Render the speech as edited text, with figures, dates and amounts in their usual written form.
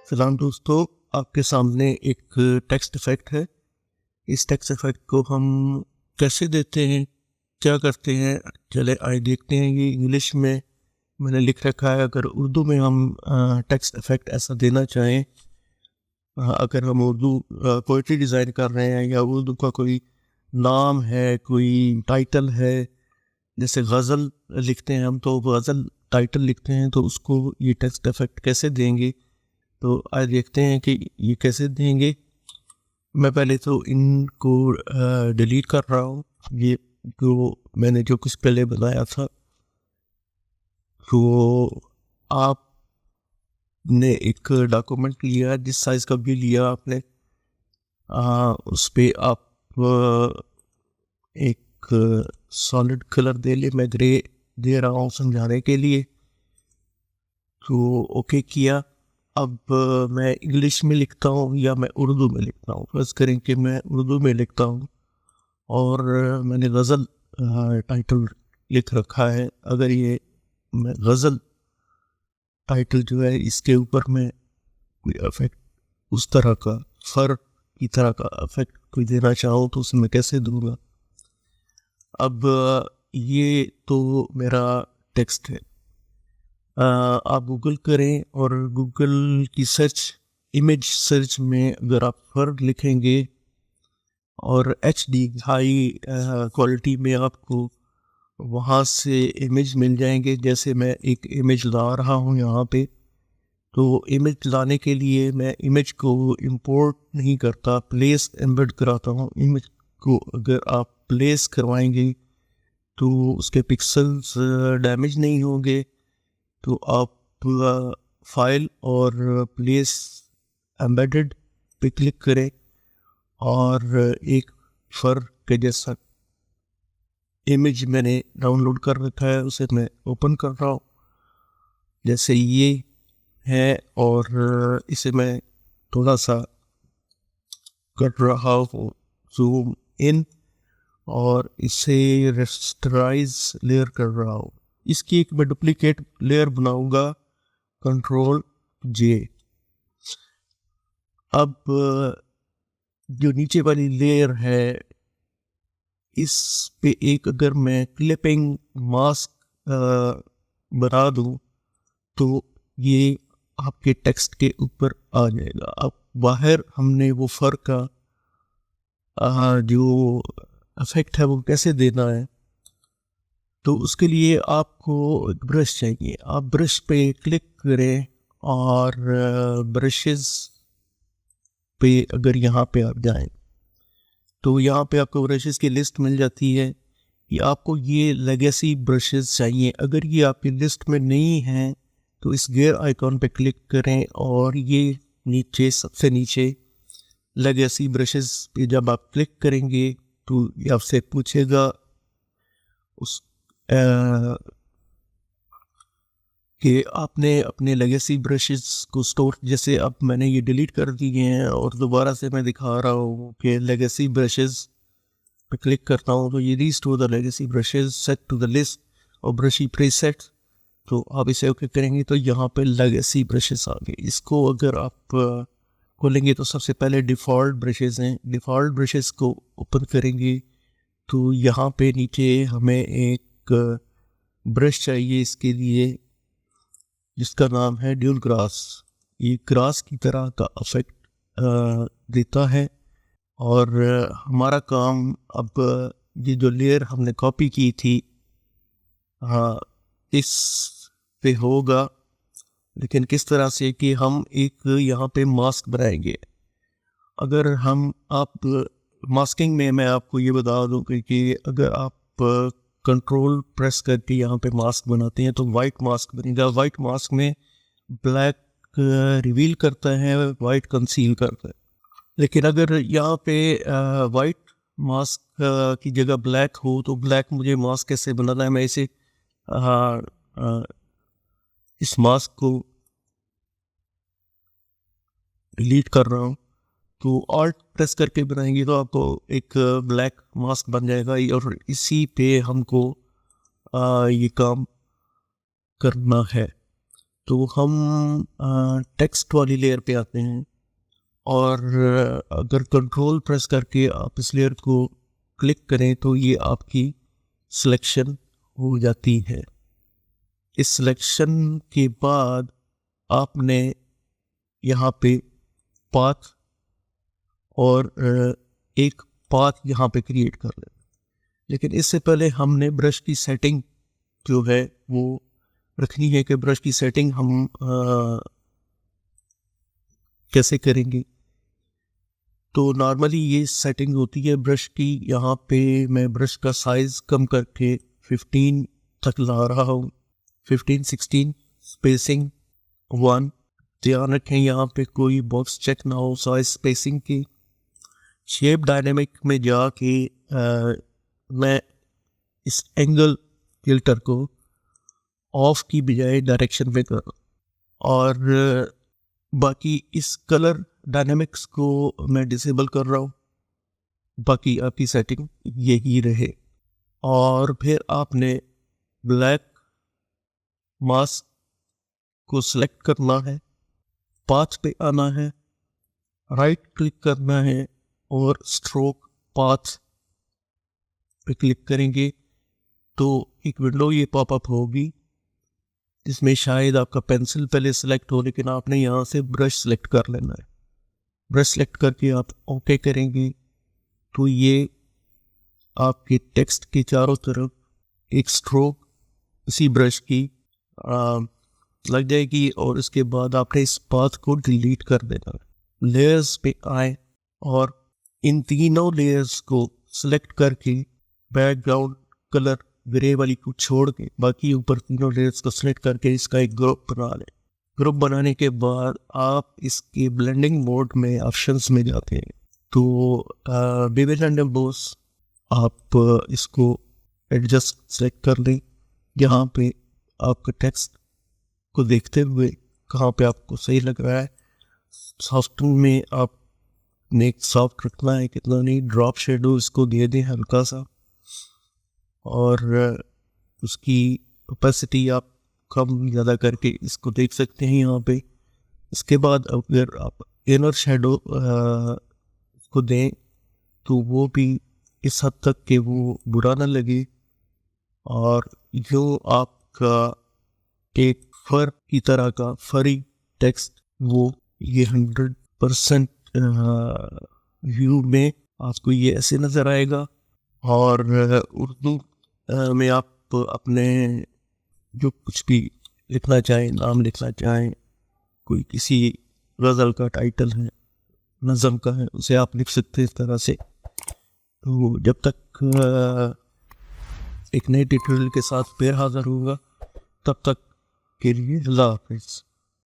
सलाम दोस्तों, आपके सामने एक टेक्स्ट इफेक्ट है। इस टेक्स्ट इफेक्ट को हम कैसे देते हैं, क्या करते हैं, चले आइए देखते हैं। ये इंग्लिश में मैंने लिख रखा है। अगर उर्दू में हम टेक्स्ट इफेक्ट ऐसा देना चाहें, अगर हम उर्दू पोइट्री डिज़ाइन कर रहे हैं या उर्दू का कोई नाम है, कोई टाइटल है, जैसे गज़ल लिखते हैं हम, तो गज़ल टाइटल लिखते हैं, तो उसको ये टेक्स्ट इफेक्ट कैसे देंगे। तो आज देखते हैं कि ये कैसे देंगे। मैं पहले तो इनको डिलीट कर रहा हूँ। ये जो मैंने जो कुछ पहले बनाया था, तो आपने एक डॉक्यूमेंट लिया, जिस साइज़ का भी लिया आपने, उस पर आप एक सॉलिड कलर दे ले। मैं ग्रे दे रहा हूँ समझाने के लिए। तो ओके किया। अब मैं इंग्लिश में लिखता हूँ या मैं उर्दू में लिखता हूँ। फर्ज करें कि मैं उर्दू में लिखता हूँ और मैंने गज़ल टाइटल लिख रखा है। अगर ये मैं गज़ल टाइटल जो है, इसके ऊपर मैं कोई अफेक्ट, उस तरह का फर की तरह का अफेक्ट कोई देना चाहूँ, तो उसमें कैसे दूंगा। अब ये तो मेरा टेक्स्ट है। आप गूगल करें और गूगल की इमेज सर्च में अगर आप फर लिखेंगे और HD हाई क्वालिटी में आपको वहाँ से इमेज मिल जाएंगे। जैसे मैं एक इमेज ला रहा हूँ यहाँ पे, तो इमेज लाने के लिए मैं इमेज को इंपोर्ट नहीं करता, प्लेस एम्बेड कराता हूँ। इमेज को अगर आप प्लेस करवाएंगे तो उसके पिक्सल्स डैमेज नहीं होंगे। तो आप फाइल और प्लेस एम्बेडेड पे क्लिक करें और एक फर के जैसा इमेज मैंने डाउनलोड कर रखा है, उसे मैं ओपन कर रहा हूँ। जैसे ये है और इसे मैं थोड़ा सा कर रहा हूँ जूम इन और इसे रेस्टराइज लेयर कर रहा हूँ। इसकी एक मैं डुप्लीकेट लेयर बनाऊंगा, कंट्रोल जे। अब जो नीचे वाली लेयर है, इस पे एक अगर मैं क्लिपिंग मास्क बना दूं, तो ये आपके टेक्स्ट के ऊपर आ जाएगा। अब बाहर हमने वो फर का जो इफेक्ट है वो कैसे देना है, तो उसके लिए आपको एक ब्रश चाहिए। आप ब्रश पे क्लिक करें और ब्रशेस पे अगर यहाँ पे आप जाएं, तो यहाँ पे आपको ब्रशेस की लिस्ट मिल जाती है कि आपको ये लेगेसी ब्रशेस चाहिए। अगर ये आपकी लिस्ट में नहीं है, तो इस गेयर आइकॉन पे क्लिक करें और ये नीचे सबसे नीचे लेगेसी ब्रशेस पे जब आप क्लिक करेंगे, तो ये आपसे पूछेगा उस कि आपने अपने लेगेसी ब्रशेस को स्टोर, जैसे अब मैंने ये डिलीट कर दिए हैं और दोबारा से मैं दिखा रहा हूँ कि लेगेसी ब्रशेस पे क्लिक करता हूँ, तो ये restore the legacy brushes set to the list और ब्रशी प्रीसेट। तो आप इसे ओके करेंगे तो यहाँ पे लेगेसी ब्रशेस आ गए। इसको अगर आप खोलेंगे तो सबसे पहले डिफ़ॉल्ट ब्रशेस हैं। डिफ़ॉल्ट ब्रशेस को ओपन करेंगे तो यहाँ पे नीचे हमें एक ब्रश चाहिए इसके लिए, जिसका नाम है ड्यूल ग्रास। ये ग्रास की तरह का इफेक्ट देता है। और हमारा काम अब ये जो लेयर हमने कॉपी की थी, हाँ, इस पे होगा। लेकिन किस तरह से कि हम एक यहाँ पे मास्क बनाएंगे। अगर हम आप मास्किंग में मैं आपको ये बता दूं कि अगर आप कंट्रोल प्रेस करके यहाँ पे मास्क बनाते हैं तो वाइट मास्क बनेगा। वाइट मास्क में ब्लैक रिवील करता है, वाइट कंसील करता है। लेकिन अगर यहाँ पे वाइट मास्क की जगह ब्लैक हो, तो ब्लैक मुझे मास्क कैसे बनाना है। मैं इसे इस मास्क को डिलीट कर रहा हूँ। तो ऑल्ट प्रेस करके बनाएंगे तो आपको एक ब्लैक मास्क बन जाएगा और इसी पे हमको ये काम करना है। तो हम टेक्स्ट वाली लेयर पे आते हैं और अगर कंट्रोल प्रेस करके आप इस लेयर को क्लिक करें तो ये आपकी सिलेक्शन हो जाती है। इस सिलेक्शन के बाद आपने यहाँ पे पाथ और एक पाथ यहाँ पे क्रिएट कर लेना। लेकिन इससे पहले हमने ब्रश की सेटिंग जो है वो रखनी है कि ब्रश की सेटिंग हम कैसे करेंगे। तो नॉर्मली ये सेटिंग होती है ब्रश की। यहाँ पे मैं ब्रश का साइज कम करके 15 तक ला रहा हूँ, 15, 16, स्पेसिंग 1। ध्यान रखें यहाँ पे कोई बॉक्स चेक ना हो साइज स्पेसिंग की। शेप डायनेमिक में जाके मैं इस एंगल फिल्टर को ऑफ की बजाय डायरेक्शन में कर, और बाकी इस कलर डायनेमिक्स को मैं डिसेबल कर रहा हूँ। बाकी आपकी सेटिंग यही रहे। और फिर आपने ब्लैक मास्क को सिलेक्ट करना है, पाथ पे आना है, राइट क्लिक करना है और स्ट्रोक पाथ पे क्लिक करेंगे तो एक विंडो ये पॉपअप होगी जिसमें शायद आपका पेंसिल पहले सिलेक्ट हो, लेकिन आपने यहाँ से ब्रश सिलेक्ट कर लेना है। ब्रश सिलेक्ट करके आप ओके करेंगे तो ये आपके टेक्स्ट के चारों तरफ एक स्ट्रोक इसी ब्रश की लग जाएगी और इसके बाद आपने इस पाथ को डिलीट कर देना है। लेयर्स पे आए और इन तीनों लेयर्स को सिलेक्ट करके बैकग्राउंड कलर ग्रे वाली को छोड़ के बाकी ऊपर तीनों लेयर्स को सिलेक्ट करके इसका एक ग्रुप बना लें। ग्रुप बनाने के बाद आप इसके ब्लेंडिंग मोड में ऑप्शंस में जाते हैं तो विविड एंड एम्बोस आप इसको एडजस्ट सेलेक्ट कर लें। यहाँ पे आपका टेक्स्ट को देखते हुए कहाँ पे आपको सही लग रहा है। सॉफ्टनिंग में आपने सॉफ्ट रखना है, कितना नहीं। ड्रॉप शेडो इसको दे दें हल्का सा और उसकी ओपेसिटी आप कम ज़्यादा करके इसको देख सकते हैं यहाँ पे। इसके बाद अगर आप इनर शेडो को दें तो वो भी इस हद तक कि वो बुरा ना लगे और जो आपका एक फर की तरह का फरी टेक्स्ट वो ये 100% व्यू में आपको ये ऐसे नज़र आएगा। और उर्दू में आप अपने जो कुछ भी लिखना चाहें, नाम लिखना चाहें, कोई किसी गज़ल का टाइटल है, नज़म का है, उसे आप लिख सकते हैं इस तरह से। तो जब तक एक नए ट्यूटोरियल के साथ फिर हाज़िर होगा तब तक के लिए अल्लाह हाफ़िज़।